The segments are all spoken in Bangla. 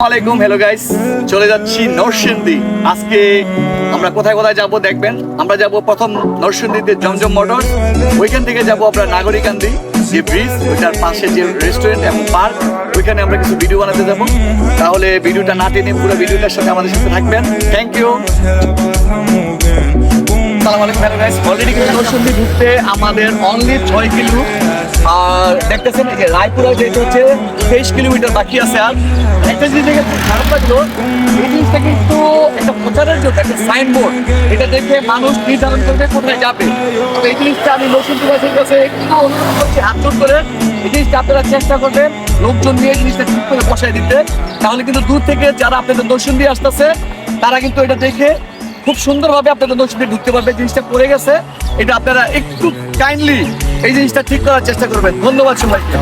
আসসালামাইকুম, হ্যালো গাইস, চলে যাচ্ছি নরসিংদী। আজকে আমরা কোথায় কোথায় যাব দেখবেন। আমরা যাব প্রথম নরসিংদীতে জমজম মোটরস, ওইখান থেকে যাব আমরা নাগরিকান্দি যে ব্রিজ, ওইটার পাশে যে রেস্টুরেন্ট এবং পার্ক, ওইখানে আমরা কিছু ভিডিও বানাতে যাব। তাহলে ভিডিওটা না টেনে পুরো ভিডিওটার সাথে আমাদের সাথে থাকবেন। Thank you. আসসালামু আলাইকুম, হ্যালো গাইস। অলরেডি কিন্তু নরসিংদী ঢুকতে আমাদের অনলি 6 কিলো, আর দেখতেছেন এই যে রায়পুরা যেটা হচ্ছে 23 কিলোমিটার বাকি আছে। আর একটা জিনিস দেখে খুব খারাপ লাগলো, এই জিনিসটা কিন্তু একটা প্রচারের জন্য একটা সাইনবোর্ড, এটা দেখে মানুষ নির্ধারণ করবে কোথায় যাবে। তো এই জিনিসটা আমি নরসিংদীবাসীর কাছে একটু অনুরোধ করছি, হাত জোড় করে এই জিনিসটা আপনারা চেষ্টা করবেন লোকজন নিয়ে জিনিসটা ঠিক করে বসায় দিতে। তাহলে কিন্তু দূর থেকে যারা আপনাদের নরসিংদী আসতেছে তারা কিন্তু এটা দেখে খুব সুন্দরভাবে আপনাদের নরসিংদী ঢুকতে পারবে। জিনিসটা পড়ে গেছে, এটা আপনারা একটু কাইন্ডলি এই জিনিসটা ঠিক করার চেষ্টা করবেন। ধন্যবাদ সবাইকে।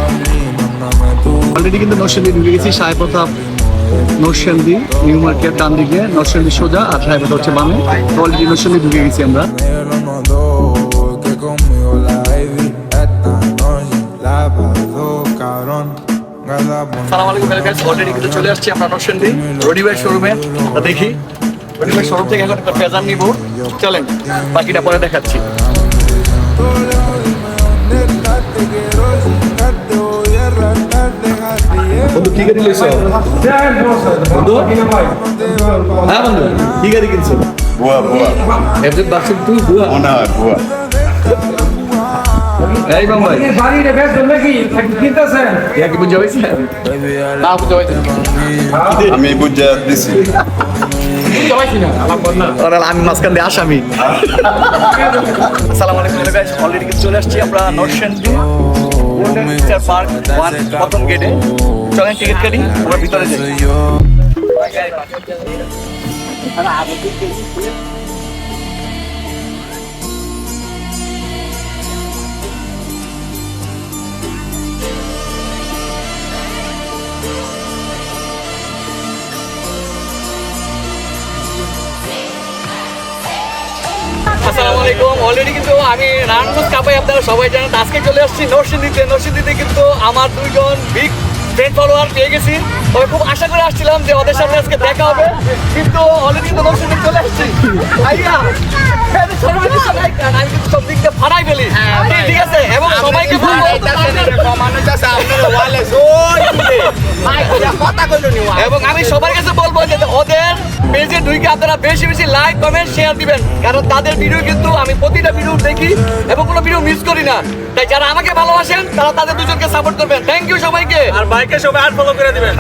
অলরেডি কিন্তু নরসিংদী ঢুকে গেছি। সাহেবপ্রতাপ নরসিংদী নিউ মার্কেট ডান দিকে, নরসিংদী সোজা, আর সাহেবপ্রতাপ হচ্ছে বামে। অলরেডি নরসিংদী ঢুকে গেছি আমরা। আসসালামু আলাইকুম গাইস, অলরেডি কিন্তু চলে আসছি আমরা নরসিংদী রনিবের শোরুমে। দেখি রনিবের শোরুম থেকে এখন একটা ফেজার নিব, চলেন বাকিটা পরে দেখাচ্ছি। বন্ধু কি গাড়ি লইছো? বন্ধু হ্যাঁ বন্ধু, কি গাড়ি কিনছো? বুয়া বুয়া এফজেড বাক্সের তুই বুয়া মনে হয় বুয়া। এই বাম ভাই, বাড়িতে বেশ নাকি কিনতেছেন? ইয়া কি বুঝা হইছে? না বুঝা হইছে, আমি বুঝা দিছি। আমি মাঝখান দিয়ে আসামি। আসসালামু আলাইকুম গাইস, অলরেডি কিন্তু চলে আসছি আমরা নরসিংদী পার্ক 1 প্রথম গেটে। চলেন টিকিট কাটি, আমরা ভিতরে যাই। আসসালামু আলাইকুম, অলরেডি কিন্তু আমি রানগঞ্জ কাপাই, আপনারা সবাই জানেন। আজকে চলে আসছি নরসিংদীতে। নরসিংদীতে কিন্তু আমার দুইজন বিগ ফ্রেন্ড ফলোয়ার পেয়ে গেছি। তবে খুব আশা করে আসছিলাম যে ওদের সাথে আজকে দেখা হবে, কিন্তু অলরেডি কিন্তু নরসিংদী চলে আসছি। আইয়া আমি কিন্তু সব দিক দিয়ে ফাড়াই ফেলি, ঠিক আছে? এবং সবাইকে বলবো, এবং আমি সবার কাছে বলবো যে ওদের পেজে ঢুকে আপনারা বেশি বেশি লাইক কমেন্ট শেয়ার দিবেন, কারণ তাদের ভিডিও কিন্তু আমি প্রতিটা ভিডিও দেখি এবং কোনো ভিডিও মিস করি না। তাই যারা আমাকে ভালোবাসেন তারা তাদের দুজনকে সাপোর্ট করবেন। থ্যাংক ইউ সবাইকে, আর বাইকে সবাই আর ফলো করে দিবেন।